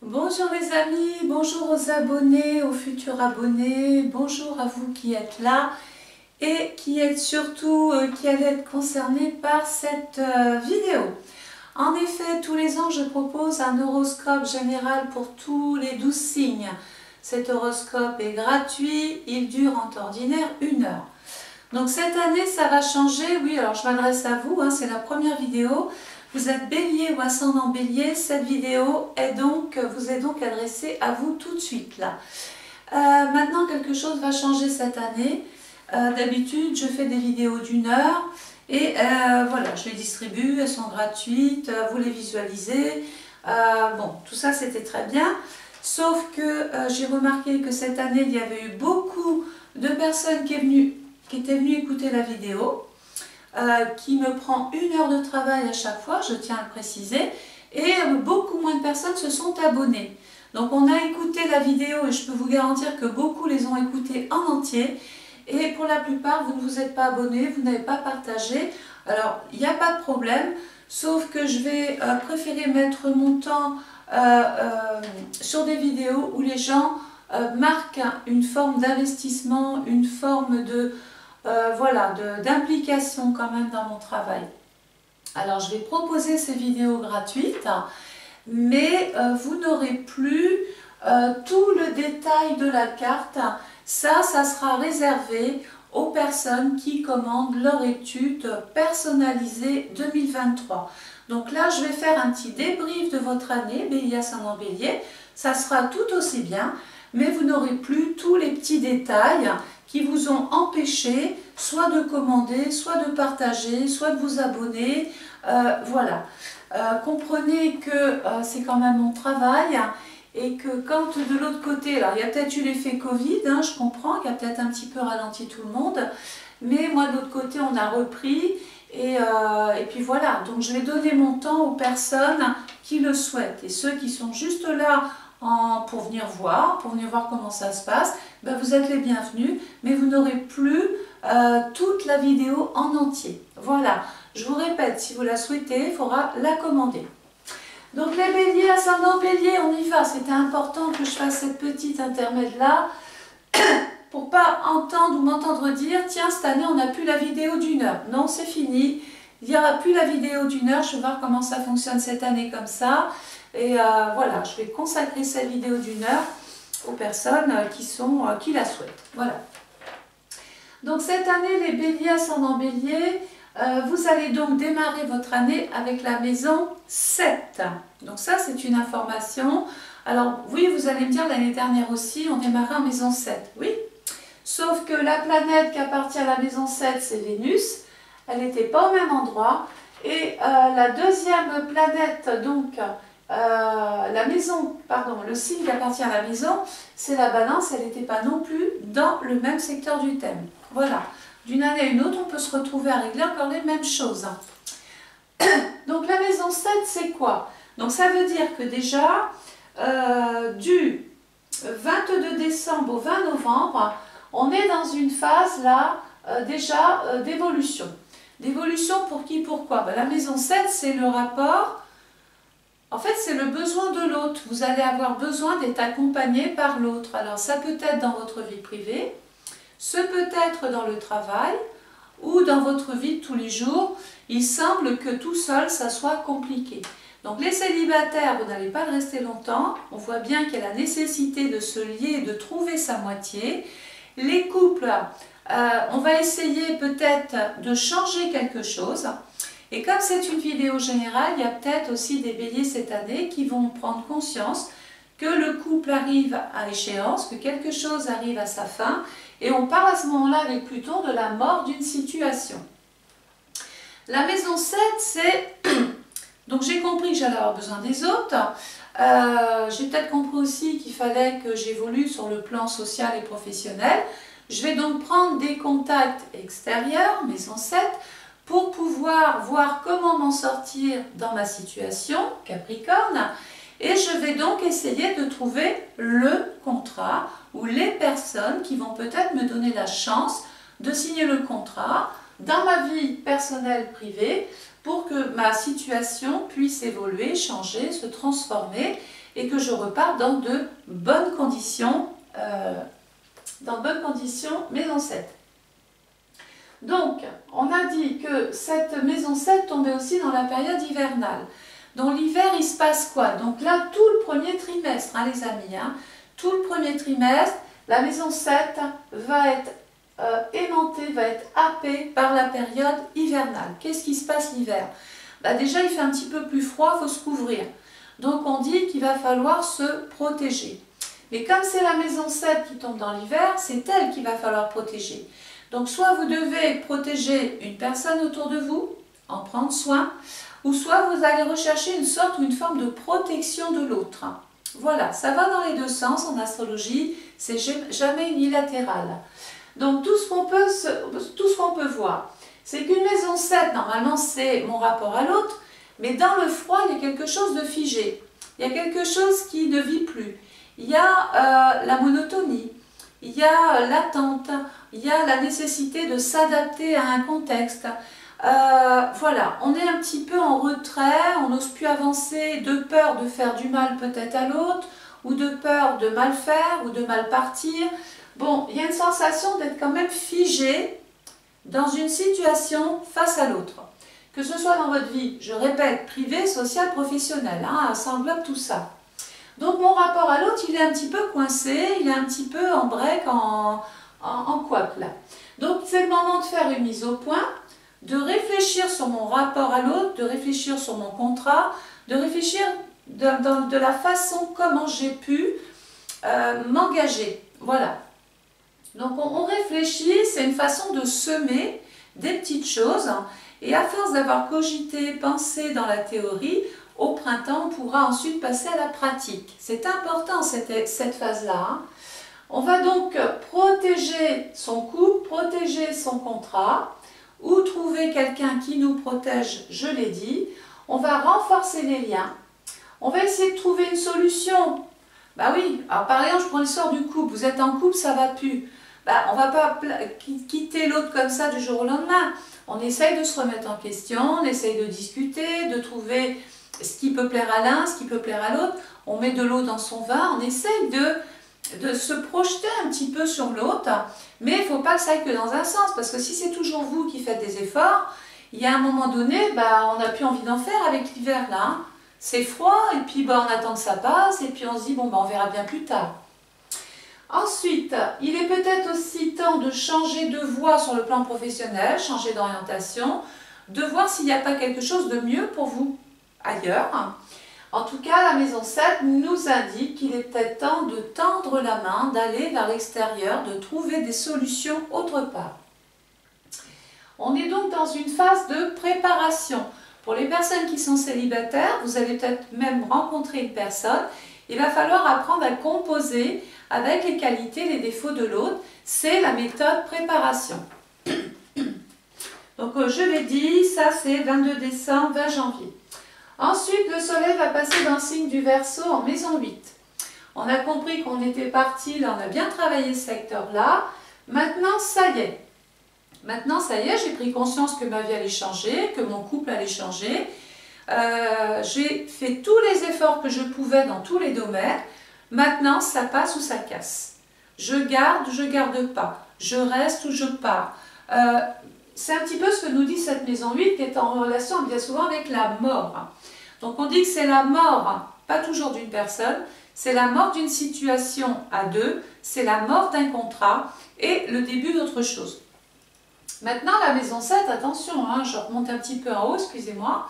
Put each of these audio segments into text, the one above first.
Bonjour les amis, bonjour aux abonnés, aux futurs abonnés, bonjour à vous qui êtes là et qui êtes surtout qui allez être concernés par cette vidéo. En effet, tous les ans, je propose un horoscope général pour tous les 12 signes. Cet horoscope est gratuit, il dure en temps ordinaire 1 heure. Donc cette année, ça va changer. Oui, alors je m'adresse à vous, c'est la première vidéo. Vous êtes bélier ou ascendant bélier, cette vidéo vous est donc adressée à vous tout de suite là. Maintenant, quelque chose va changer cette année. D'habitude, je fais des vidéos d'1 heure et voilà, je les distribue, elles sont gratuites, vous les visualisez. Bon, tout ça c'était très bien, sauf que j'ai remarqué que cette année, il y avait eu beaucoup de personnes qui étaient venues écouter la vidéo. Qui me prend 1 heure de travail à chaque fois, je tiens à le préciser, et beaucoup moins de personnes se sont abonnées. Donc on a écouté la vidéo et je peux vous garantir que beaucoup les ont écoutées en entier, et pour la plupart vous ne vous êtes pas abonnés, vous n'avez pas partagé. Alors il n'y a pas de problème, sauf que je vais préférer mettre mon temps sur des vidéos où les gens marquent une forme d'investissement, une forme de voilà, d'implication quand même dans mon travail. Alors je vais proposer ces vidéos gratuites, mais vous n'aurez plus tout le détail de la carte. Ça sera réservé aux personnes qui commandent leur étude personnalisée 2023. Donc là, je vais faire un petit débrief de votre année, bélier, ascendant bélier. Ça sera tout aussi bien, mais vous n'aurez plus tous les petits détails qui vous ont empêché soit de commander, soit de partager, soit de vous abonner. Voilà. Comprenez que c'est quand même mon travail et que quand de l'autre côté, alors il y a peut-être eu l'effet Covid, je comprends qu'il y a peut-être un petit peu ralenti tout le monde, mais moi de l'autre côté on a repris et puis voilà. Donc je vais donner mon temps aux personnes qui le souhaitent et ceux qui sont juste là pour venir voir comment ça se passe, ben vous êtes les bienvenus, mais vous n'aurez plus toute la vidéo en entier. Voilà, je vous répète, si vous la souhaitez, il faudra la commander. Donc les béliers, ascendant bélier, on y va. C'était important que je fasse cette petite intermède là, pour pas entendre ou m'entendre dire, tiens, cette année on n'a plus la vidéo d'1 heure. Non, c'est fini, il n'y aura plus la vidéo d'1 heure, je vais voir comment ça fonctionne cette année comme ça. Et voilà, je vais consacrer cette vidéo d'1 heure aux personnes qui la souhaitent. Voilà. Donc cette année, les béliers, ascendant bélier, vous allez donc démarrer votre année avec la maison 7. Donc ça, c'est une information. Alors oui, vous allez me dire, l'année dernière aussi, on démarrait en maison 7. Oui, sauf que la planète qui appartient à la maison 7, c'est Vénus. Elle n'était pas au même endroit. Et la deuxième planète, donc, le signe qui appartient à la maison, c'est la balance, elle n'était pas non plus dans le même secteur du thème. Voilà, d'une année à une autre, on peut se retrouver à régler encore les mêmes choses. Donc la maison 7, c'est quoi? Donc ça veut dire que déjà, du 22 décembre au 20 novembre, on est dans une phase là, déjà d'évolution. D'évolution pour qui, pourquoi? Ben, la maison 7, c'est le rapport. En fait, c'est le besoin de l'autre. Vous allez avoir besoin d'être accompagné par l'autre. Alors, ça peut être dans votre vie privée, ce peut être dans le travail ou dans votre vie de tous les jours. Il semble que tout seul, ça soit compliqué. Donc, les célibataires, vous n'allez pas rester longtemps. On voit bien qu'il y a la nécessité de se lier, de trouver sa moitié. Les couples, on va essayer peut-être de changer quelque chose. Et comme c'est une vidéo générale, il y a peut-être aussi des béliers cette année qui vont prendre conscience que le couple arrive à échéance, que quelque chose arrive à sa fin, et on parle à ce moment-là avec Pluton de la mort d'une situation. La maison 7, c'est... Donc j'ai compris que j'allais avoir besoin des autres, j'ai peut-être compris aussi qu'il fallait que j'évolue sur le plan social et professionnel. Je vais donc prendre des contacts extérieurs, maison 7, pour pouvoir voir comment m'en sortir dans ma situation, Capricorne, et je vais donc essayer de trouver le contrat ou les personnes qui vont peut-être me donner la chance de signer le contrat dans ma vie personnelle privée pour que ma situation puisse évoluer, changer, se transformer et que je repars dans de bonnes conditions, maison 7. Donc, on a dit que cette maison 7 tombait aussi dans la période hivernale. Dans l'hiver, il se passe quoi? Donc là, tout le premier trimestre, hein, les amis, hein, tout le premier trimestre, la maison 7 va être aimantée, va être happée par la période hivernale. Qu'est-ce qui se passe l'hiver? Déjà, il fait un petit peu plus froid, il faut se couvrir. Donc, on dit qu'il va falloir se protéger. Mais comme c'est la maison 7 qui tombe dans l'hiver, c'est elle qu'il va falloir protéger. Donc, soit vous devez protéger une personne autour de vous, en prendre soin, ou soit vous allez rechercher une sorte ou une forme de protection de l'autre. Voilà, ça va dans les deux sens en astrologie, c'est jamais unilatéral. Donc, tout ce qu'on peut voir, c'est qu'une maison 7, normalement, c'est mon rapport à l'autre, mais dans le froid, il y a quelque chose de figé. Il y a quelque chose qui ne vit plus. Il y a la monotonie, il y a l'attente, il y a la nécessité de s'adapter à un contexte. Voilà, on est un petit peu en retrait, on n'ose plus avancer de peur de faire du mal peut-être à l'autre, ou de peur de mal faire, ou de mal partir. Bon, il y a une sensation d'être quand même figé dans une situation face à l'autre. Que ce soit dans votre vie, je répète, privée, sociale, professionnelle, hein, ça englobe tout ça. Donc mon rapport à l'autre, il est un petit peu coincé, il est un petit peu en break, en couac là. Donc c'est le moment de faire une mise au point, de réfléchir sur mon rapport à l'autre, de réfléchir sur mon contrat, de réfléchir de la façon comment j'ai pu m'engager. Voilà. Donc on réfléchit, c'est une façon de semer des petites choses, et à force d'avoir cogité, pensé dans la théorie, au printemps, on pourra ensuite passer à la pratique. C'est important cette phase-là. Hein. On va donc protéger son couple, protéger son contrat, ou trouver quelqu'un qui nous protège, je l'ai dit. On va renforcer les liens. On va essayer de trouver une solution. Bah oui, alors par exemple, je prends l'histoire du couple. Vous êtes en couple, ça va plus. On ne va pas quitter l'autre comme ça du jour au lendemain. On essaye de se remettre en question, on essaye de discuter, de trouver ce qui peut plaire à l'un, ce qui peut plaire à l'autre. On met de l'eau dans son vin, on essaye de se projeter un petit peu sur l'autre, mais il ne faut pas que ça aille que dans un sens, parce que si c'est toujours vous qui faites des efforts, il y a un moment donné, on n'a plus envie d'en faire avec l'hiver là. Hein. C'est froid, et puis on attend que ça passe, et puis on se dit, bon, on verra bien plus tard. Ensuite, il est peut-être aussi temps de changer de voie sur le plan professionnel, changer d'orientation, de voir s'il n'y a pas quelque chose de mieux pour vous ailleurs. En tout cas, la maison 7 nous indique qu'il est peut-être temps de tendre la main, d'aller vers l'extérieur, de trouver des solutions autre part. On est donc dans une phase de préparation. Pour les personnes qui sont célibataires, vous allez peut-être même rencontrer une personne. Il va falloir apprendre à composer avec les qualités, les défauts de l'autre. C'est la méthode préparation. Donc je l'ai dit, ça c'est 22 décembre, 20 janvier. Ensuite, le soleil va passer dans le signe du Verseau en maison 8. On a compris qu'on était parti, là on a bien travaillé ce secteur-là. Maintenant, ça y est. Maintenant, ça y est, j'ai pris conscience que ma vie allait changer, que mon couple allait changer. J'ai fait tous les efforts que je pouvais dans tous les domaines. Maintenant, ça passe ou ça casse. Je garde pas. Je reste ou je pars. C'est un petit peu ce que nous dit cette maison 8 qui est en relation bien souvent avec la mort. Donc on dit que c'est la mort, pas toujours d'une personne, c'est la mort d'une situation à deux, c'est la mort d'un contrat et le début d'autre chose. Maintenant la maison 7, attention, hein, je remonte un petit peu en haut, excusez-moi,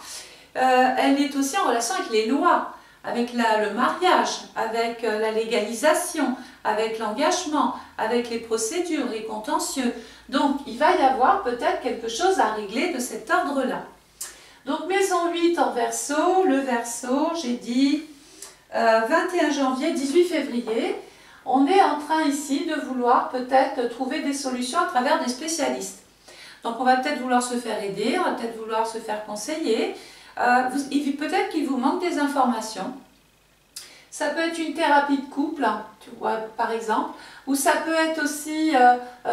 elle est aussi en relation avec les lois, avec le mariage, avec la légalisation, avec l'engagement, avec les procédures, les contentieux. Donc, il va y avoir peut-être quelque chose à régler de cet ordre-là. Donc, maison 8 en Verseau, le Verseau, j'ai dit 21 janvier, 18 février. On est en train ici de vouloir peut-être trouver des solutions à travers des spécialistes. Donc, on va peut-être vouloir se faire aider, on va peut-être vouloir se faire conseiller. Peut-être qu'il vous manque des informations. Ça peut être une thérapie de couple, tu vois, par exemple, ou ça peut être aussi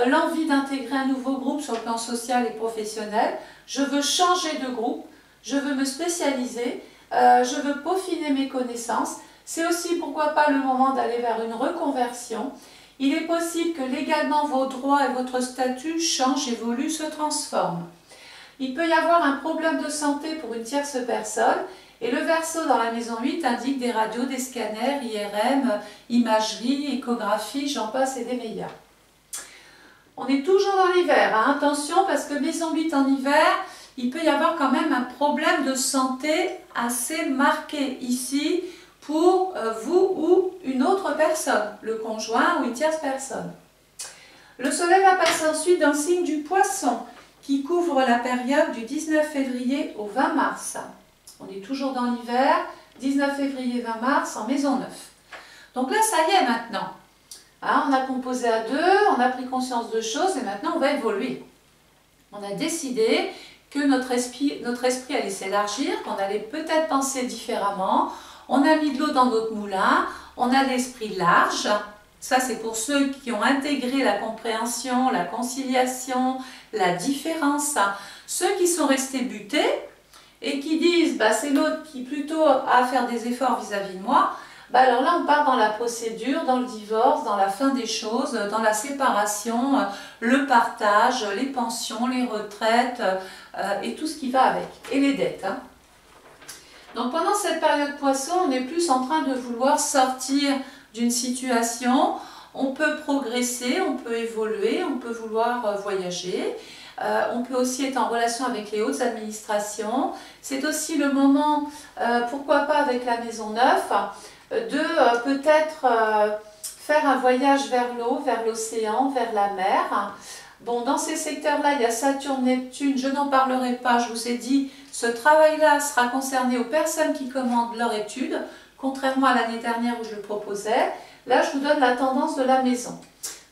l'envie d'intégrer un nouveau groupe sur le plan social et professionnel. Je veux changer de groupe, je veux me spécialiser, je veux peaufiner mes connaissances. C'est aussi, pourquoi pas, le moment d'aller vers une reconversion. Il est possible que légalement vos droits et votre statut changent, évoluent, se transforment. Il peut y avoir un problème de santé pour une tierce personne et le verso dans la maison 8 indique des radios, des scanners, IRM, imagerie, échographie, j'en passe et des meilleurs. On est toujours dans l'hiver, hein. Attention parce que maison 8 en hiver, il peut y avoir quand même un problème de santé assez marqué ici pour vous ou une autre personne, le conjoint ou une tierce personne. Le soleil va passer ensuite dans le signe du poisson qui couvre la période du 19 février au 20 mars. On est toujours dans l'hiver, 19 février, 20 mars en maison 9. Donc là, ça y est maintenant. Hein, on a composé à deux, on a pris conscience de choses et maintenant on va évoluer. On a décidé que notre esprit allait s'élargir, qu'on allait peut-être penser différemment. On a mis de l'eau dans notre moulin, on a l'esprit large. Ça, c'est pour ceux qui ont intégré la compréhension, la conciliation, la différence. Ceux qui sont restés butés et qui disent bah, c'est l'autre qui plutôt a à faire des efforts vis-à-vis de moi, bah, alors là, on part dans la procédure, dans le divorce, dans la fin des choses, dans la séparation, le partage, les pensions, les retraites et tout ce qui va avec, et les dettes. Hein. Donc pendant cette période poisson, on est plus en train de vouloir sortir d'une situation, on peut progresser, on peut évoluer, on peut vouloir voyager, on peut aussi être en relation avec les hautes administrations. C'est aussi le moment, pourquoi pas avec la maison 9, de peut-être faire un voyage vers l'eau, vers l'océan, vers la mer. Bon, dans ces secteurs-là, il y a Saturne, Neptune, je n'en parlerai pas, je vous ai dit, ce travail-là sera concerné aux personnes qui commandent leur étude, contrairement à l'année dernière où je le proposais. Là, je vous donne la tendance de la maison.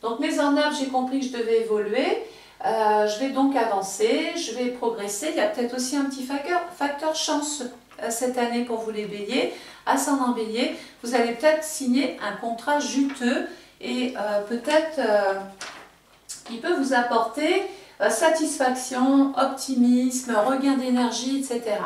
Donc, maison 9, j'ai compris que je devais évoluer. Je vais donc avancer, je vais progresser. Il y a peut-être aussi un petit facteur chance cette année pour vous les béliers. Ascendant bélier, vous allez peut-être signer un contrat juteux et peut-être qui peut vous apporter satisfaction, optimisme, regain d'énergie, etc.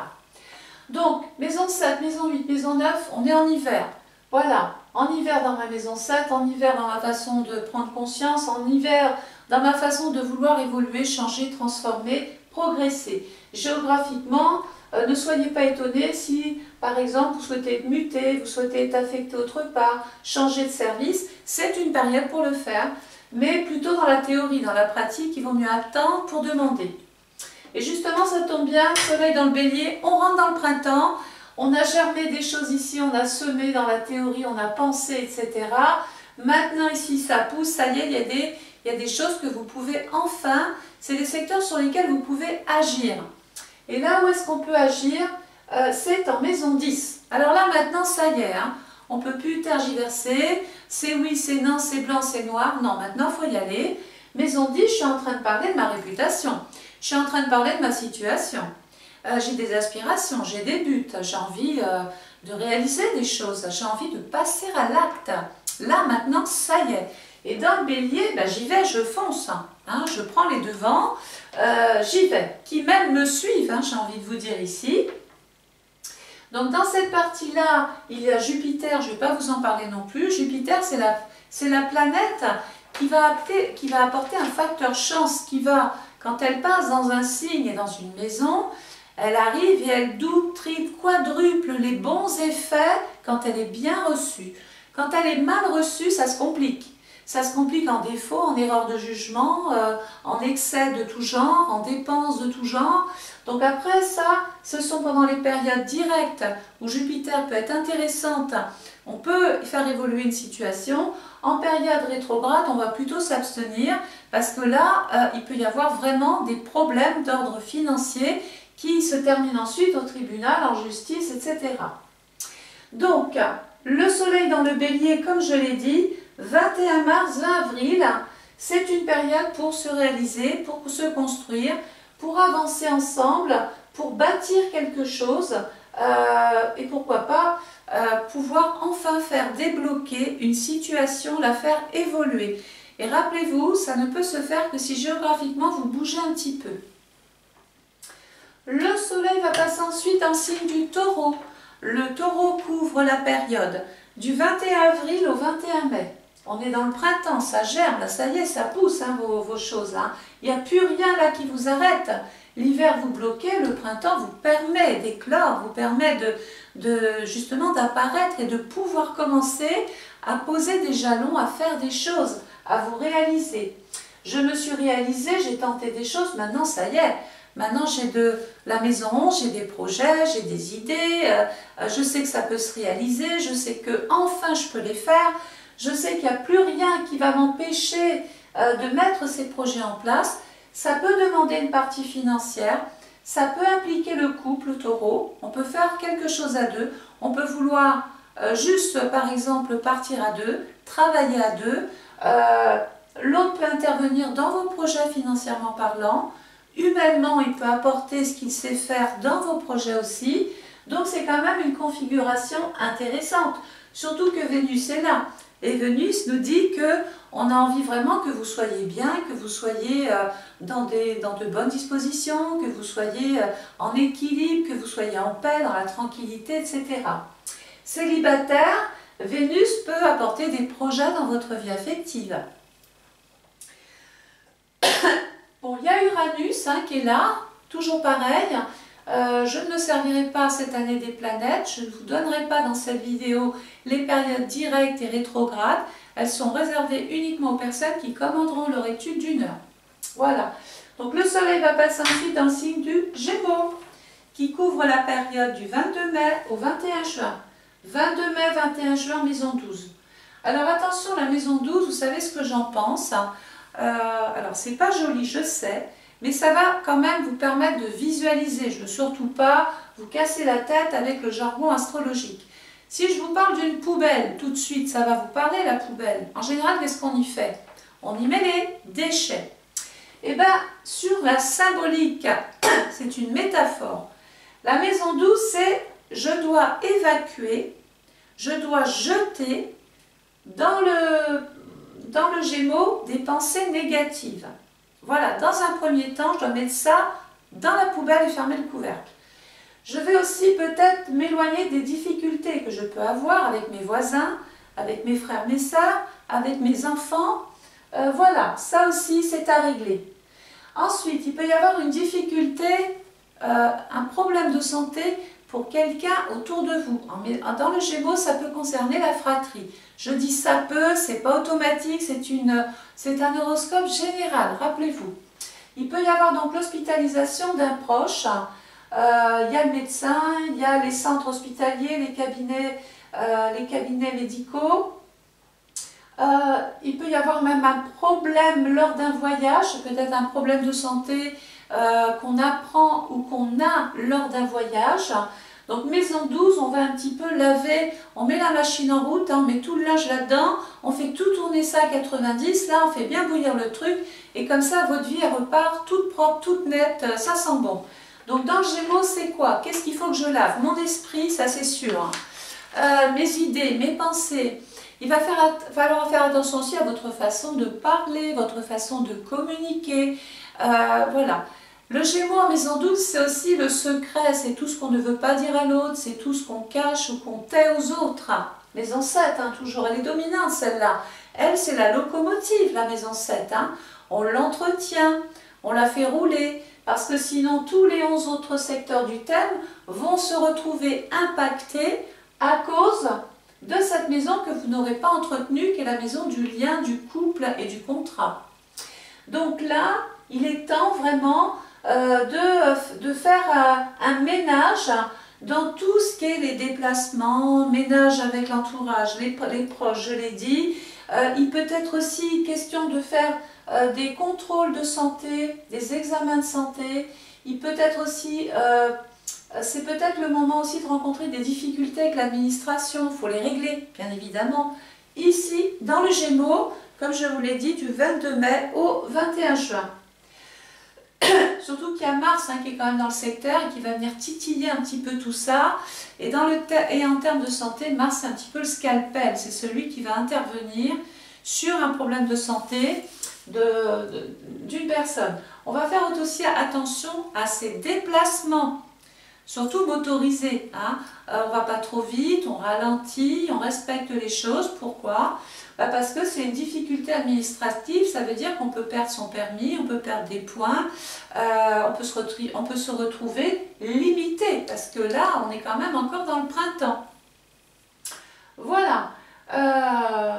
Donc, maison 7, maison 8, maison 9, on est en hiver. Voilà, en hiver dans ma maison 7, en hiver dans ma façon de prendre conscience, en hiver dans ma façon de vouloir évoluer, changer, transformer, progresser. Géographiquement, ne soyez pas étonnés si, par exemple, vous souhaitez être muté, vous souhaitez être affecté autre part, changer de service, c'est une période pour le faire, mais plutôt dans la théorie, dans la pratique, il vaut mieux attendre pour demander. Et justement, ça tombe bien, soleil dans le bélier, on rentre dans le printemps, on a germé des choses ici, on a semé dans la théorie, on a pensé, etc. Maintenant, ici, ça pousse, ça y est, il y a des choses que vous pouvez enfin, c'est des secteurs sur lesquels vous pouvez agir. Et là où est-ce qu'on peut agir, c'est en maison 10. Alors là, maintenant, ça y est, hein, on ne peut plus tergiverser, c'est oui, c'est non, c'est blanc, c'est noir. Non, maintenant, il faut y aller. Maison 10, je suis en train de parler de ma réputation. Je suis en train de parler de ma situation. J'ai des aspirations, j'ai des buts, j'ai envie de réaliser des choses, j'ai envie de passer à l'acte. Là, maintenant, ça y est. Et dans le bélier, ben, j'y vais, je fonce. Hein, je prends les devants, j'y vais. Qui même me suivent, hein, j'ai envie de vous dire ici. Donc dans cette partie-là, il y a Jupiter, je ne vais pas vous en parler non plus. Jupiter, c'est la planète qui va apporter un facteur chance, qui va, quand elle passe dans un signe et dans une maison, elle arrive et elle double, triple, quadruple les bons effets quand elle est bien reçue. Quand elle est mal reçue, ça se complique. Ça se complique en défaut, en erreur de jugement, en excès de tout genre, en dépenses de tout genre. Donc après ça, ce sont pendant les périodes directes où Jupiter peut être intéressante. On peut faire évoluer une situation. En période rétrograde, on va plutôt s'abstenir parce que là, il peut y avoir vraiment des problèmes d'ordre financier qui se terminent ensuite au tribunal, en justice, etc. Donc, le soleil dans le bélier, comme je l'ai dit, 21 mars, 20 avril, c'est une période pour se réaliser, pour se construire, pour avancer ensemble, pour bâtir quelque chose et pourquoi pas pouvoir enfin faire débloquer une situation, la faire évoluer. Et rappelez-vous, ça ne peut se faire que si géographiquement vous bougez un petit peu. Le soleil va passer ensuite en signe du taureau. Le taureau couvre la période Du 21 avril au 21 mai. On est dans le printemps, ça germe, là, ça y est, ça pousse hein, vos choses. Hein. Il n'y a plus rien là qui vous arrête. L'hiver vous bloquez, le printemps vous permet d'éclore, vous permet justement d'apparaître et de pouvoir commencer à poser des jalons, à faire des choses, à vous réaliser. Je me suis réalisée, j'ai tenté des choses, maintenant ça y est. Maintenant j'ai de la maison, j'ai des projets, j'ai des idées, je sais que ça peut se réaliser, je sais que enfin je peux les faire, je sais qu'il n'y a plus rien qui va m'empêcher de mettre ces projets en place. Ça peut demander une partie financière, ça peut impliquer le couple, le taureau, on peut faire quelque chose à deux, on peut vouloir juste par exemple partir à deux, travailler à deux, l'autre peut intervenir dans vos projets financièrement parlant, humainement il peut apporter ce qu'il sait faire dans vos projets aussi, donc c'est quand même une configuration intéressante, surtout que Vénus est là. Et Vénus nous dit qu'on a envie vraiment que vous soyez bien, que vous soyez dans de bonnes dispositions, que vous soyez en équilibre, que vous soyez en paix, dans la tranquillité, etc. Célibataire, Vénus peut apporter des projets dans votre vie affective. Bon, il y a Uranus hein, qui est là, toujours pareil. Je ne me servirai pas cette année des planètes, je ne vous donnerai pas dans cette vidéo les périodes directes et rétrogrades. Elles sont réservées uniquement aux personnes qui commanderont leur étude d'1 heure. Voilà. Donc le soleil va passer ensuite dans le signe du Gémeaux, qui couvre la période du 22 mai au 21 juin. 22 mai, 21 juin, maison 12. Alors attention, la maison 12, vous savez ce que j'en pense. Alors c'est pas joli, je sais. Mais ça va quand même vous permettre de visualiser. Je ne veux surtout pas vous casser la tête avec le jargon astrologique. Si je vous parle d'une poubelle, tout de suite, ça va vous parler la poubelle. En général, qu'est-ce qu'on y fait? On y met les déchets. Et bien, sur la symbolique, c'est une métaphore. La maison 12, c'est je dois évacuer, je dois jeter dans le Gémeaux des pensées négatives. Voilà, dans un premier temps, je dois mettre ça dans la poubelle et fermer le couvercle. Je vais aussi peut-être m'éloigner des difficultés que je peux avoir avec mes voisins, avec mes frères, mes sœurs, avec mes enfants. Voilà, ça aussi, c'est à régler. Ensuite, il peut y avoir une difficulté, un problème de santé pour quelqu'un autour de vous. Dans le Gémeaux, ça peut concerner la fratrie. Je dis ça peut, c'est pas automatique, c'est un horoscope général, rappelez-vous. Il peut y avoir donc l'hospitalisation d'un proche, il y a le médecin, il y a les centres hospitaliers, les cabinets médicaux. Il peut y avoir même un problème lors d'un voyage, peut-être un problème de santé qu'on apprend ou qu'on a lors d'un voyage. Donc maison 12, on va un petit peu laver, on met la machine en route, hein, on met tout le linge là-dedans, on fait tout tourner ça à 90, là on fait bien bouillir le truc, et comme ça votre vie elle repart toute propre, toute nette, ça sent bon. Donc dans le Gémeaux, c'est quoi? Qu'est-ce qu'il faut que je lave? Mon esprit, ça c'est sûr. Mes idées, mes pensées. Il va falloir faire attention aussi à votre façon de parler, votre façon de communiquer. Voilà. Le Gémeaux en maison 12, c'est aussi le secret, c'est tout ce qu'on ne veut pas dire à l'autre, c'est tout ce qu'on cache ou qu'on tait aux autres. Maison 7, hein, toujours, elle est dominante celle-là. Elle, c'est la locomotive, la maison 7. Hein. On l'entretient, on la fait rouler, parce que sinon tous les 11 autres secteurs du thème vont se retrouver impactés à cause de cette maison que vous n'aurez pas entretenue, qui est la maison du lien, du couple et du contrat. Donc là, il est temps vraiment de faire un ménage dans tout ce qui est les déplacements, ménage avec l'entourage, les proches, je l'ai dit. Il peut être aussi question de faire des contrôles de santé, des examens de santé. Il peut être aussi, c'est peut-être le moment aussi de rencontrer des difficultés avec l'administration, il faut les régler, bien évidemment. Ici, dans le Gémeaux, comme je vous l'ai dit, du 22 mai au 21 juin. Surtout qu'il y a Mars hein, qui est quand même dans le secteur et qui va venir titiller un petit peu tout ça. Et en termes de santé, Mars c'est un petit peu le scalpel, c'est celui qui va intervenir sur un problème de santé d'une personne. On va faire aussi attention à ces déplacements surtout motorisé. Hein. On ne va pas trop vite, on ralentit, on respecte les choses. Pourquoi? Parce que c'est une difficulté administrative, ça veut dire qu'on peut perdre son permis, on peut perdre des points, on peut se retrouver limité, parce que là, on est quand même encore dans le printemps. Voilà.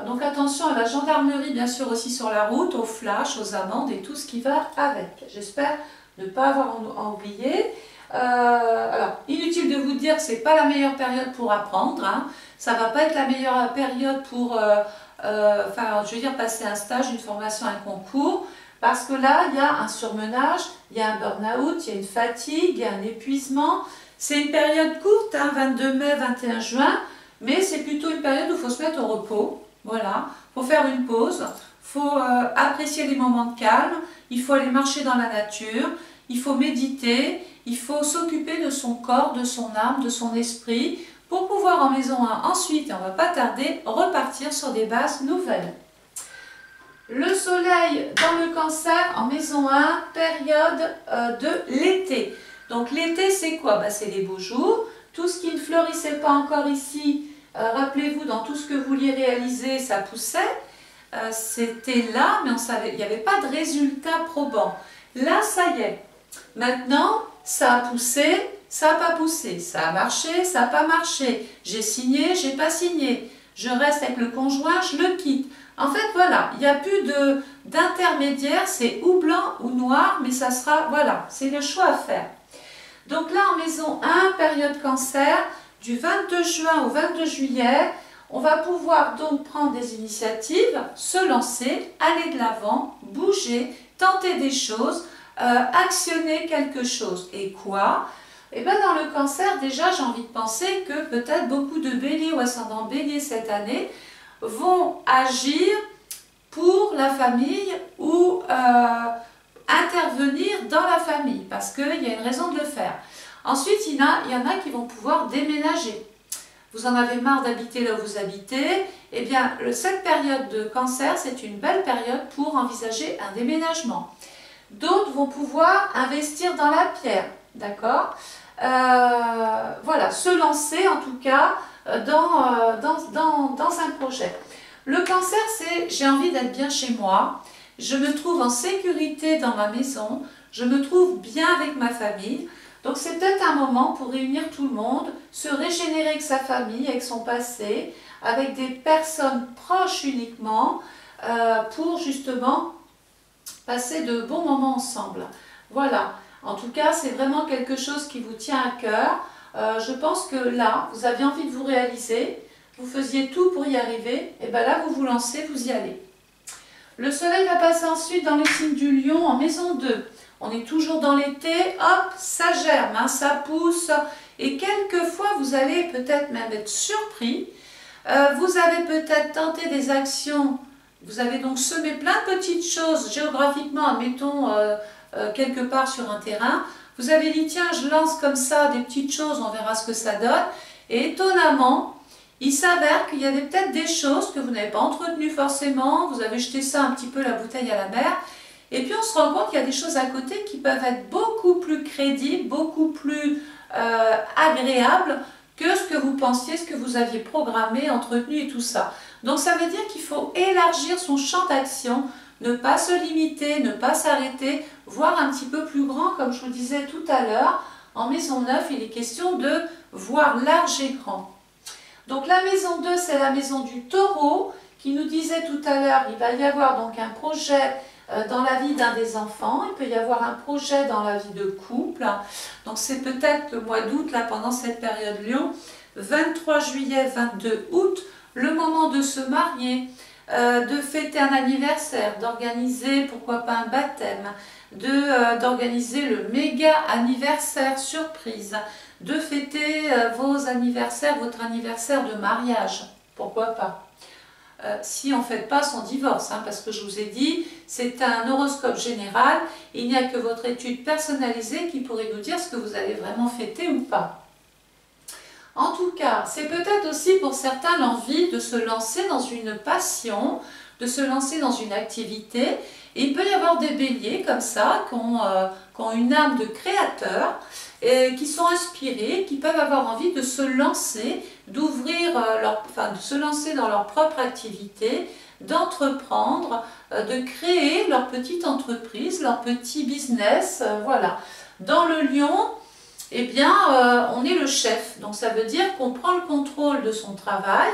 Donc attention à la gendarmerie, bien sûr, aussi sur la route, aux flashs, aux amendes et tout ce qui va avec. J'espère ne pas avoir oublié. Alors, inutile de vous dire que ce n'est pas la meilleure période pour apprendre. Hein. Ça ne va pas être la meilleure période pour je veux dire, passer un stage, une formation, un concours. Parce que là, il y a un surmenage, il y a un burn-out, il y a une fatigue, il y a un épuisement. C'est une période courte, hein, 22 mai, 21 juin. Mais c'est plutôt une période où il faut se mettre au repos. Voilà, il faut faire une pause. Il faut apprécier les moments de calme. Il faut aller marcher dans la nature. Il faut méditer. Il faut s'occuper de son corps, de son âme, de son esprit, pour pouvoir en maison 1 ensuite, et on ne va pas tarder, repartir sur des bases nouvelles. Le soleil dans le cancer en maison 1, période de l'été. Donc l'été c'est quoi? C'est les beaux jours. Tout ce qui ne fleurissait pas encore ici, rappelez-vous, dans tout ce que vous vouliez réaliser, ça poussait. C'était là, mais il n'y avait pas de résultat probant. Là, ça y est. Maintenant, ça a poussé, ça n'a pas poussé. Ça a marché, ça n'a pas marché. J'ai signé, j'ai pas signé. Je reste avec le conjoint, je le quitte. En fait, voilà, il n'y a plus d'intermédiaire, c'est ou blanc ou noir, mais ça sera, voilà, c'est le choix à faire. Donc là, en maison 1, période cancer, du 22 juin au 22 juillet, on va pouvoir donc prendre des initiatives, se lancer, aller de l'avant, bouger, tenter des choses, actionner quelque chose. Et quoi? Eh bien, dans le cancer, déjà, j'ai envie de penser que peut-être beaucoup de béliers ou ascendants béliers cette année vont agir pour la famille ou intervenir dans la famille, parce qu'il y a une raison de le faire. Ensuite, il y en a qui vont pouvoir déménager. Vous en avez marre d'habiter là où vous habitez, eh bien, cette période de cancer, c'est une belle période pour envisager un déménagement. D'autres vont pouvoir investir dans la pierre, d'accord? Voilà, se lancer en tout cas dans un projet. Le cancer, c'est j'ai envie d'être bien chez moi, je me trouve en sécurité dans ma maison, je me trouve bien avec ma famille. Donc c'est peut-être un moment pour réunir tout le monde, se régénérer avec sa famille, avec son passé, avec des personnes proches uniquement, pour justement passer de bons moments ensemble. Voilà, en tout cas c'est vraiment quelque chose qui vous tient à cœur. Je pense que là, vous avez envie de vous réaliser, vous faisiez tout pour y arriver, et bien là vous vous lancez, vous y allez. Le soleil va passer ensuite dans le signe du lion en maison 2. On est toujours dans l'été, hop, ça germe, hein, ça pousse. Et quelquefois, vous allez peut-être même être surpris. Vous avez peut-être tenté des actions. Vous avez donc semé plein de petites choses géographiquement, admettons, quelque part sur un terrain. Vous avez dit, tiens, je lance comme ça des petites choses, on verra ce que ça donne. Et étonnamment, il s'avère qu'il y avait peut-être des choses que vous n'avez pas entretenues forcément. Vous avez jeté ça un petit peu la bouteille à la mer. Et puis on se rend compte qu'il y a des choses à côté qui peuvent être beaucoup plus crédibles, beaucoup plus agréables que ce que vous pensiez, ce que vous aviez programmé, entretenu et tout ça. Donc ça veut dire qu'il faut élargir son champ d'action, ne pas se limiter, ne pas s'arrêter, voir un petit peu plus grand, comme je vous disais tout à l'heure. En maison 9, il est question de voir large et grand. Donc la maison 2, c'est la maison du taureau, qui nous disait tout à l'heure, il va y avoir donc un projet dans la vie d'un des enfants, il peut y avoir un projet dans la vie de couple. Donc c'est peut-être le mois d'août, là pendant cette période Lion, 23 juillet, 22 août, le moment de se marier, de fêter un anniversaire, d'organiser pourquoi pas un baptême, d'organiser le méga anniversaire surprise, de fêter vos anniversaires, votre anniversaire de mariage, pourquoi pas. Si on ne fait pas son divorce, hein, parce que je vous ai dit, c'est un horoscope général, il n'y a que votre étude personnalisée qui pourrait nous dire ce que vous avez vraiment fêté ou pas. En tout cas, c'est peut-être aussi pour certains l'envie de se lancer dans une passion, de se lancer dans une activité. Et il peut y avoir des béliers comme ça, qui ont une âme de créateur. qui sont inspirés, qui peuvent avoir envie de se lancer, de se lancer dans leur propre activité, d'entreprendre, de créer leur petite entreprise, leur petit business, voilà. Dans le lion, eh bien, on est le chef, donc ça veut dire qu'on prend le contrôle de son travail,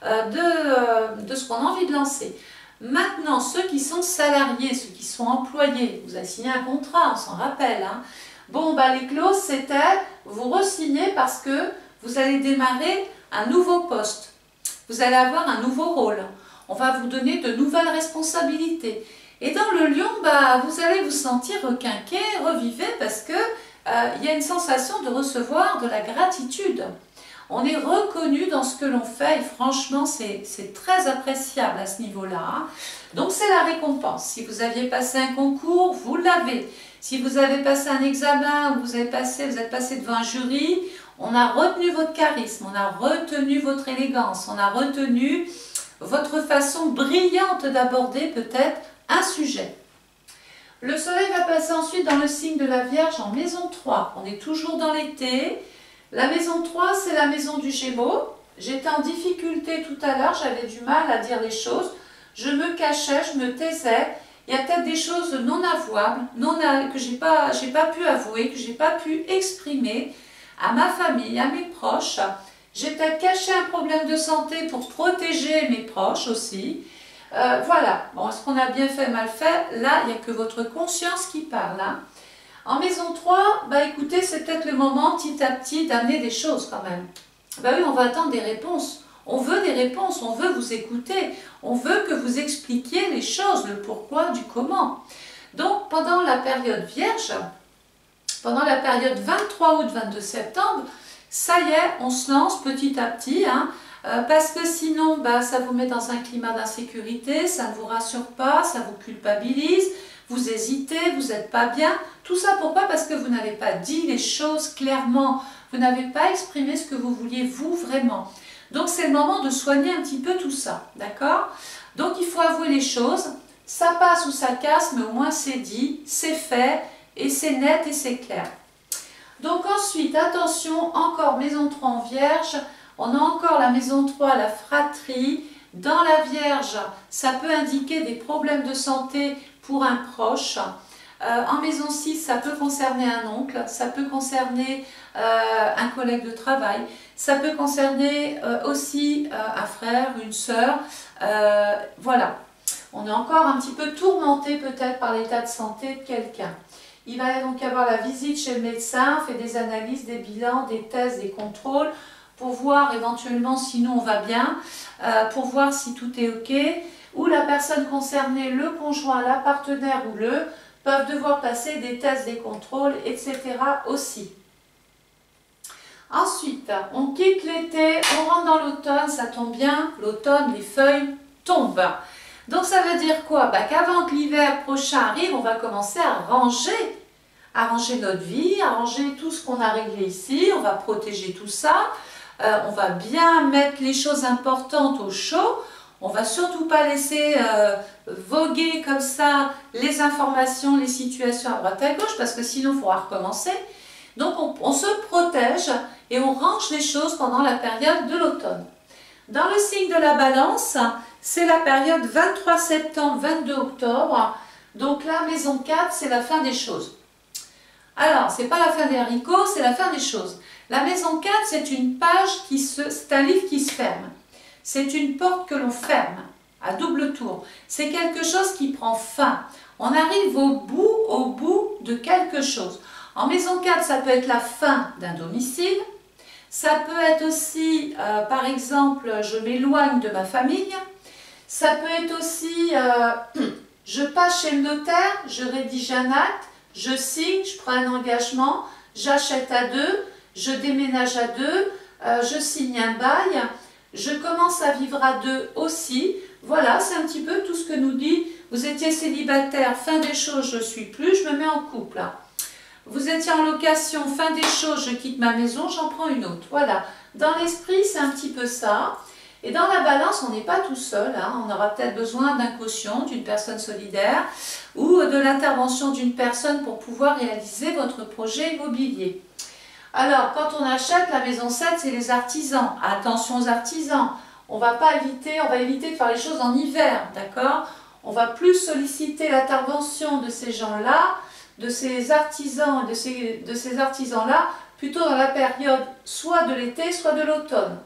de ce qu'on a envie de lancer. Maintenant, ceux qui sont salariés, ceux qui sont employés, vous avez signé un contrat, on s'en rappelle, hein. Bon, bah, les clauses, c'était, vous re-signez parce que vous allez démarrer un nouveau poste. Vous allez avoir un nouveau rôle. On va vous donner de nouvelles responsabilités. Et dans le lion, bah, vous allez vous sentir requinqué, revivé, parce que il y a une sensation de recevoir de la gratitude. On est reconnu dans ce que l'on fait et franchement, c'est très appréciable à ce niveau-là, hein. Donc, c'est la récompense. Si vous aviez passé un concours, vous l'avez. Si vous avez passé un examen ou vous êtes passé devant un jury, on a retenu votre charisme, on a retenu votre élégance, on a retenu votre façon brillante d'aborder peut-être un sujet. Le soleil va passer ensuite dans le signe de la Vierge en maison 3. On est toujours dans l'été. La maison 3, c'est la maison du Gémeaux. J'étais en difficulté tout à l'heure, j'avais du mal à dire les choses. Je me cachais, je me taisais. Il y a peut-être des choses non avouables, que j'ai pas pu avouer, que j'ai pas pu exprimer à ma famille, à mes proches. J'ai peut-être caché un problème de santé pour protéger mes proches aussi. Voilà. Bon, est-ce qu'on a bien fait, mal fait? Là, il n'y a que votre conscience qui parle, hein. En maison 3, bah écoutez, c'est peut-être le moment petit à petit d'amener des choses quand même. Bah oui, on va attendre des réponses. On veut des réponses, on veut vous écouter, on veut que vous expliquiez les choses, le pourquoi du comment. Donc, pendant la période Vierge, pendant la période 23 août, 22 septembre, ça y est, on se lance petit à petit, hein, parce que sinon, bah, ça vous met dans un climat d'insécurité, ça ne vous rassure pas, ça vous culpabilise, vous hésitez, vous n'êtes pas bien. Tout ça pourquoi? Parce que vous n'avez pas dit les choses clairement, vous n'avez pas exprimé ce que vous vouliez vous vraiment. Donc c'est le moment de soigner un petit peu tout ça, d'accord? Donc il faut avouer les choses, ça passe ou ça casse, mais au moins c'est dit, c'est fait, et c'est net et c'est clair. Donc ensuite, attention, encore maison 3 en Vierge, on a encore la maison 3, la fratrie. Dans la Vierge, ça peut indiquer des problèmes de santé pour un proche. En maison 6, ça peut concerner un oncle, ça peut concerner un collègue de travail, ça peut concerner aussi un frère, une sœur. Voilà, on est encore un petit peu tourmenté peut-être par l'état de santé de quelqu'un. Il va donc y avoir la visite chez le médecin, on fait des analyses, des bilans, des tests, des contrôles, pour voir éventuellement si nous on va bien, pour voir si tout est ok, ou la personne concernée, le conjoint, la partenaire ou peuvent devoir passer des tests, des contrôles, etc. aussi. Ensuite, on quitte l'été, on rentre dans l'automne, ça tombe bien, l'automne, les feuilles tombent. Donc ça veut dire quoi? Bah, qu'avant que l'hiver prochain arrive, on va commencer à ranger notre vie, à ranger tout ce qu'on a réglé ici, on va protéger tout ça, on va bien mettre les choses importantes au chaud. On ne va surtout pas laisser voguer comme ça les informations, les situations à droite à gauche, parce que sinon il faudra recommencer. Donc on se protège et on range les choses pendant la période de l'automne. Dans le signe de la Balance, c'est la période 23 septembre, 22 octobre. Donc la maison 4, c'est la fin des choses. Alors, ce n'est pas la fin des haricots, c'est la fin des choses. La maison 4, c'est une page c'est un livre qui se ferme. C'est une porte que l'on ferme à double tour. C'est quelque chose qui prend fin. On arrive au bout de quelque chose. En maison 4, ça peut être la fin d'un domicile. Ça peut être aussi, par exemple, je m'éloigne de ma famille. Ça peut être aussi, je passe chez le notaire, je rédige un acte, je signe, je prends un engagement, j'achète à deux, je déménage à deux, je signe un bail. Je commence à vivre à deux aussi. Voilà, c'est un petit peu tout ce que nous dit. Vous étiez célibataire, fin des choses, je ne suis plus, je me mets en couple. Vous étiez en location, fin des choses, je quitte ma maison, j'en prends une autre. Voilà, dans l'esprit, c'est un petit peu ça. Et dans la Balance, on n'est pas tout seul, hein. On aura peut-être besoin d'un caution, d'une personne solidaire ou de l'intervention d'une personne pour pouvoir réaliser votre projet immobilier. Alors, quand on achète la maison 7, c'est les artisans. Attention aux artisans. On va éviter de faire les choses en hiver, d'accord? On va plus solliciter l'intervention de ces gens-là, de ces artisans, de ces artisans-là, plutôt dans la période soit de l'été, soit de l'automne.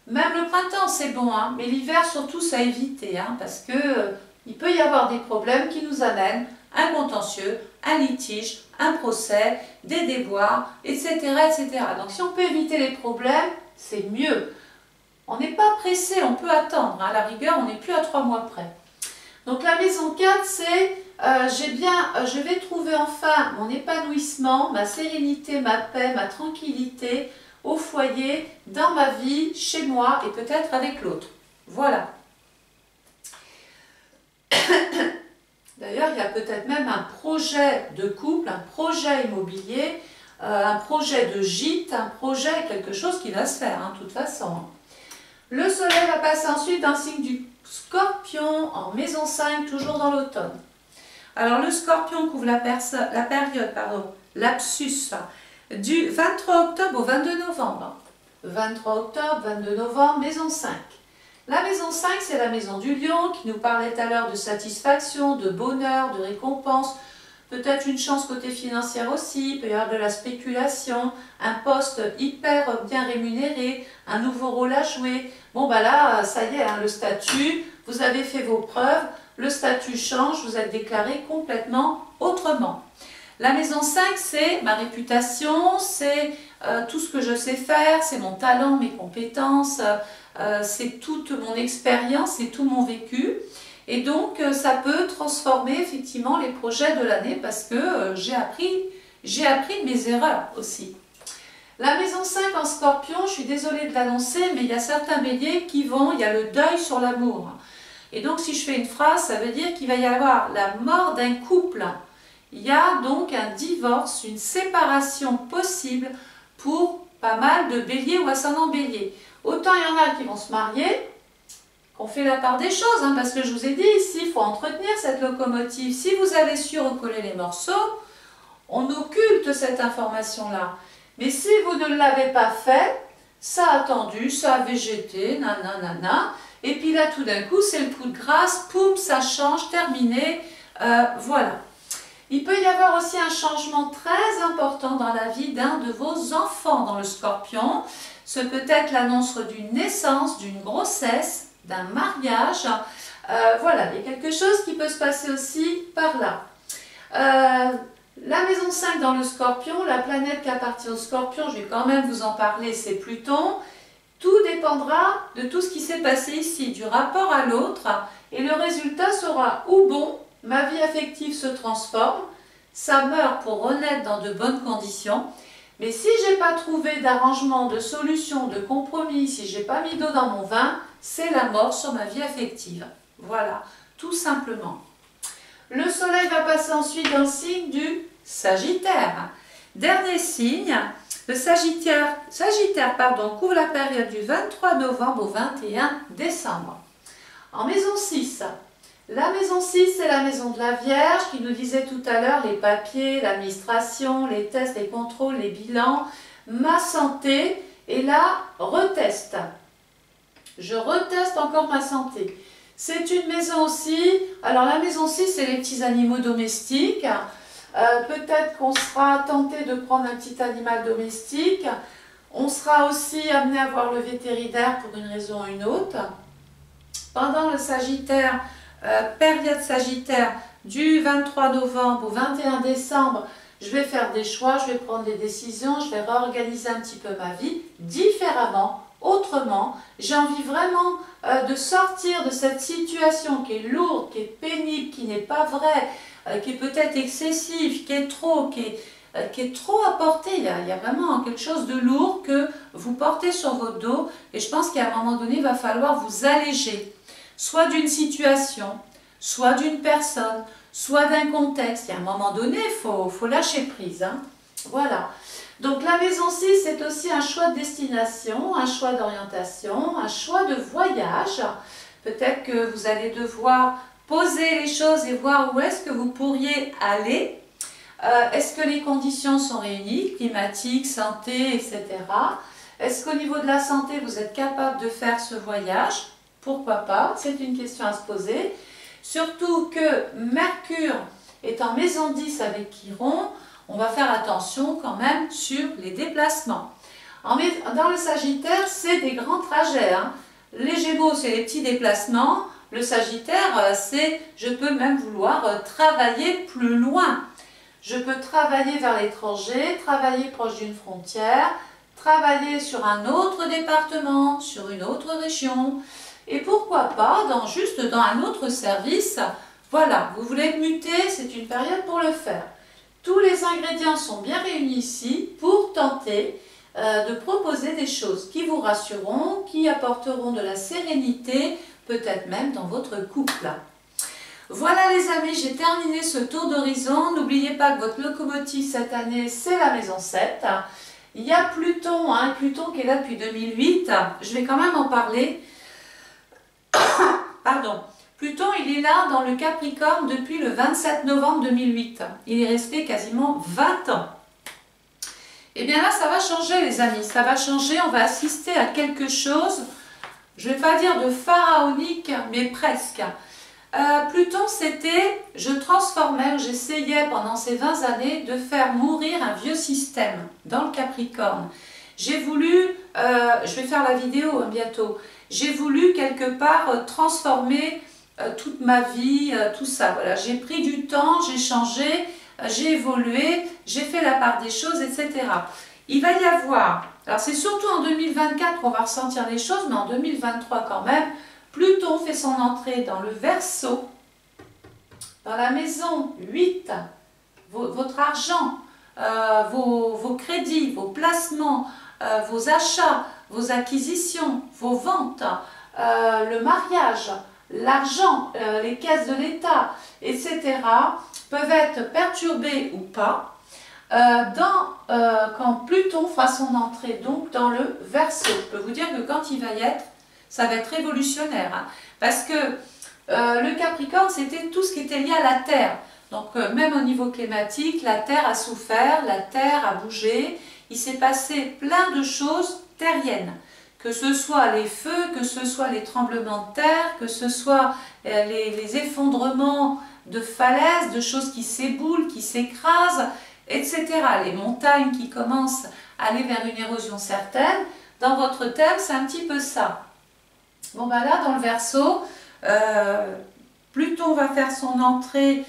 Même le printemps, c'est bon, hein, mais l'hiver, surtout, ça à éviter, hein, parce que il peut y avoir des problèmes qui nous amènent un contentieux, un litige, un procès, des déboires, etc., etc. Donc, si on peut éviter les problèmes, c'est mieux. On n'est pas pressé, on peut attendre. Hein, à la rigueur, on n'est plus à 3 mois près. Donc, la maison 4, c'est je vais trouver enfin mon épanouissement, ma sérénité, ma paix, ma tranquillité au foyer, dans ma vie, chez moi et peut-être avec l'autre. Voilà. D'ailleurs, il y a peut-être même un projet de couple, un projet immobilier, un projet de gîte, un projet, quelque chose qui va se faire, hein, de toute façon. Le soleil va passer ensuite dans le signe du Scorpion, en maison 5, toujours dans l'automne. Alors, le Scorpion couvre la période, lapsus, du 23 octobre au 22 novembre. 23 octobre, 22 novembre, maison 5. La maison 5, c'est la maison du lion qui nous parlait tout à l'heure de satisfaction, de bonheur, de récompense, peut-être une chance côté financière aussi, il peut y avoir de la spéculation, un poste hyper bien rémunéré, un nouveau rôle à jouer. Bon, bah là, ça y est, hein, le statut, vous avez fait vos preuves, le statut change, vous êtes déclaré complètement autrement. La maison 5, c'est ma réputation, c'est tout ce que je sais faire, c'est mon talent, mes compétences, c'est toute mon expérience, c'est tout mon vécu. Et donc, ça peut transformer effectivement les projets de l'année parce que j'ai appris de mes erreurs aussi. La maison 5 en Scorpion, je suis désolée de l'annoncer, mais il y a certains béliers qui il y a le deuil sur l'amour. Et donc, si je fais une phrase, ça veut dire qu'il va y avoir la mort d'un couple. Il y a donc un divorce, une séparation possible pour pas mal de béliers ou ascendants béliers. Autant il y en a qui vont se marier, qu'on fait la part des choses, hein, parce que je vous ai dit ici, il faut entretenir cette locomotive. Si vous avez su recoller les morceaux, on occulte cette information-là. Mais si vous ne l'avez pas fait, ça a attendu, ça a végété, nanana, et puis là tout d'un coup c'est le coup de grâce, poum, ça change, terminé, voilà. Il peut y avoir aussi un changement très important dans la vie d'un de vos enfants dans le Scorpion. Ce peut être l'annonce d'une naissance, d'une grossesse, d'un mariage. Voilà, il y a quelque chose qui peut se passer aussi par là. La maison 5 dans le Scorpion, la planète qui appartient au Scorpion, je vais quand même vous en parler, c'est Pluton. Tout dépendra de tout ce qui s'est passé ici, du rapport à l'autre, et le résultat sera ou bon, ma vie affective se transforme, ça meurt pour renaître dans de bonnes conditions, mais si je n'ai pas trouvé d'arrangement, de solution, de compromis, si je n'ai pas mis d'eau dans mon vin, c'est la mort sur ma vie affective. Voilà, tout simplement. Le soleil va passer ensuite dans le signe du Sagittaire. Dernier signe, le Sagittaire couvre la période du 23 novembre au 21 décembre. En maison 6, la maison 6, c'est la maison de la Vierge qui nous disait tout à l'heure les papiers, l'administration, les tests, les contrôles, les bilans, ma santé, et là, reteste. Je reteste encore ma santé. C'est une maison aussi, alors la maison 6, c'est les petits animaux domestiques. Peut-être qu'on sera tenté de prendre un petit animal domestique. On sera aussi amené à voir le vétérinaire pour une raison ou une autre. Pendant le Sagittaire, période Sagittaire, du 23 novembre au 21 décembre, je vais faire des choix, je vais prendre des décisions, je vais réorganiser un petit peu ma vie différemment, autrement. J'ai envie vraiment de sortir de cette situation qui est lourde, qui est pénible, qui n'est pas vraie, qui est peut-être excessive, qui est trop à porter. Il y a vraiment quelque chose de lourd que vous portez sur votre dos et je pense qu'à un moment donné, il va falloir vous alléger, soit d'une situation, soit d'une personne, soit d'un contexte. Et à un moment donné, il faut lâcher prise. Hein. Voilà. Donc la maison 6, c'est aussi un choix de destination, un choix d'orientation, un choix de voyage. Peut-être que vous allez devoir poser les choses et voir où est-ce que vous pourriez aller. Est-ce que les conditions sont réunies, climatiques, santé, etc. Est-ce qu'au niveau de la santé, vous êtes capable de faire ce voyage? Pourquoi pas? C'est une question à se poser. Surtout que Mercure est en maison 10 avec Chiron, on va faire attention quand même sur les déplacements. Dans le Sagittaire, c'est des grands trajets. Hein. Les Gémeaux, c'est les petits déplacements. Le Sagittaire, c'est je peux même vouloir travailler plus loin. Je peux travailler vers l'étranger, travailler proche d'une frontière, travailler sur un autre département, sur une autre région. Et pourquoi pas, juste dans un autre service. Voilà, vous voulez être muté, c'est une période pour le faire. Tous les ingrédients sont bien réunis ici pour tenter de proposer des choses qui vous rassureront, qui apporteront de la sérénité, peut-être même dans votre couple. Voilà les amis, j'ai terminé ce tour d'horizon. N'oubliez pas que votre locomotive cette année, c'est la maison 7. Il y a Pluton, Pluton qui est là depuis 2008. Je vais quand même en parler. Pardon. Pluton, il est là dans le Capricorne depuis le 27 novembre 2008. Il est resté quasiment 20 ans. Et bien là, ça va changer les amis, ça va changer. On va assister à quelque chose, je ne vais pas dire de pharaonique, mais presque. Pluton, c'était, je transformais, j'essayais pendant ces 20 années de faire mourir un vieux système dans le Capricorne. J'ai voulu, je vais faire la vidéo bientôt, j'ai voulu quelque part transformer toute ma vie, tout ça. Voilà, j'ai pris du temps, j'ai changé, j'ai évolué, j'ai fait la part des choses, etc. Il va y avoir, alors c'est surtout en 2024 qu'on va ressentir les choses, mais en 2023 quand même, Pluton fait son entrée dans le Verseau, dans la maison 8, votre argent, vos crédits, vos placements, vos achats, vos acquisitions, vos ventes, le mariage, l'argent, les caisses de l'État, etc. peuvent être perturbés ou pas quand Pluton fera son entrée donc dans le Verseau. Je peux vous dire que quand il va y être, ça va être révolutionnaire. Hein, parce que le Capricorne, c'était tout ce qui était lié à la Terre. Donc même au niveau climatique, la Terre a souffert, la Terre a bougé. Il s'est passé plein de choses terriennes. Que ce soit les feux, que ce soit les tremblements de terre, que ce soit les effondrements de falaises, de choses qui s'éboulent, qui s'écrasent, etc. Les montagnes qui commencent à aller vers une érosion certaine. Dans votre thème, c'est un petit peu ça. Bon ben là, dans le Verseau, Pluton va faire son entrée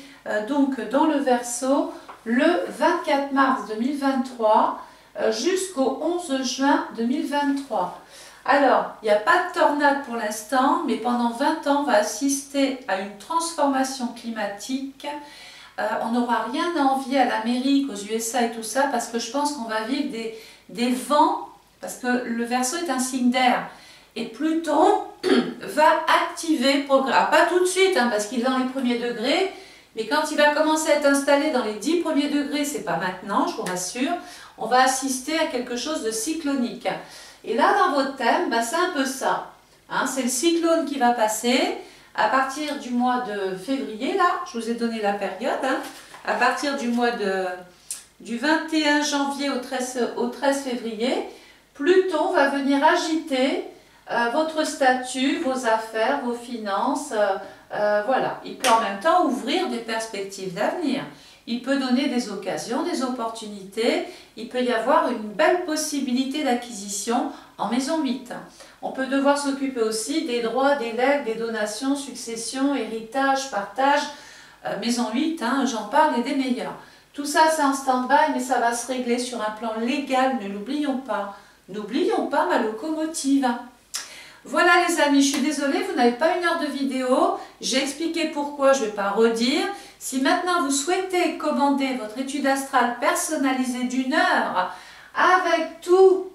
donc dans le Verseau le 24 mars 2023 jusqu'au 11 juin 2023. Alors, il n'y a pas de tornade pour l'instant, mais pendant 20 ans, on va assister à une transformation climatique. On n'aura rien à envier à l'Amérique, aux USA et tout ça, parce que je pense qu'on va vivre des vents, parce que le Verseau est un signe d'air. Et Pluton va activer, pas tout de suite, parce qu'il est dans les premiers degrés, mais quand il va commencer à être installé dans les 10 premiers degrés, c'est pas maintenant, je vous rassure, on va assister à quelque chose de cyclonique. Et là, dans votre thème, c'est un peu ça. C'est le cyclone qui va passer à partir du mois de février, là, je vous ai donné la période, à partir du du 21 janvier au 13 février, Pluton va venir agiter votre statut, vos affaires, vos finances, voilà. Il peut en même temps ouvrir des perspectives d'avenir. Il peut donner des occasions, des opportunités. Il peut y avoir une belle possibilité d'acquisition en maison 8. On peut devoir s'occuper aussi des droits, des legs, des donations, successions, héritages, partage. Maison 8, j'en parle, et des meilleurs. Tout ça, c'est en stand-by, mais ça va se régler sur un plan légal, ne l'oublions pas. N'oublions pas ma locomotive. Voilà les amis, je suis désolée, vous n'avez pas 1 heure de vidéo. J'ai expliqué pourquoi, je ne vais pas redire. Si maintenant vous souhaitez commander votre étude astrale personnalisée d'1 heure, avec tout,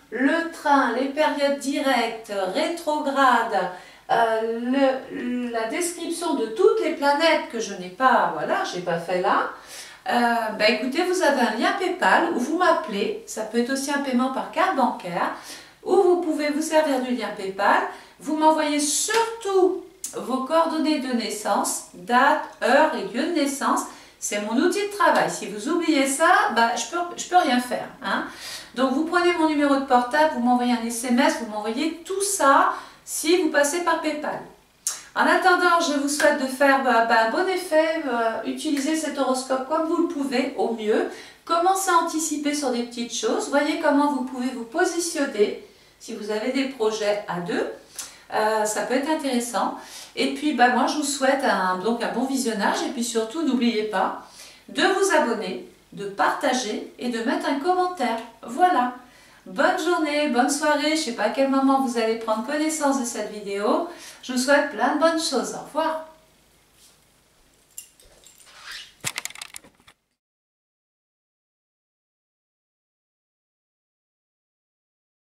le train, les périodes directes, rétrogrades, la description de toutes les planètes que je n'ai pas, voilà, j'ai pas fait là, écoutez, vous avez un lien PayPal où vous m'appelez, ça peut être aussi un paiement par carte bancaire, où vous pouvez vous servir du lien PayPal, vous m'envoyez surtout vos coordonnées de naissance, date, heure et lieu de naissance. C'est mon outil de travail. Si vous oubliez ça, bah, je peux rien faire. Hein. Donc vous prenez mon numéro de portable, vous m'envoyez un SMS, vous m'envoyez tout ça si vous passez par PayPal. En attendant, je vous souhaite de faire un bon effet, utilisez cet horoscope comme vous le pouvez au mieux. Commencez à anticiper sur des petites choses, voyez comment vous pouvez vous positionner si vous avez des projets à deux. Ça peut être intéressant. Et puis moi je vous souhaite donc un bon visionnage et puis surtout n'oubliez pas de vous abonner, de partager et de mettre un commentaire. Voilà. Bonne journée, bonne soirée, je ne sais pas à quel moment vous allez prendre connaissance de cette vidéo. Je vous souhaite plein de bonnes choses. Au revoir.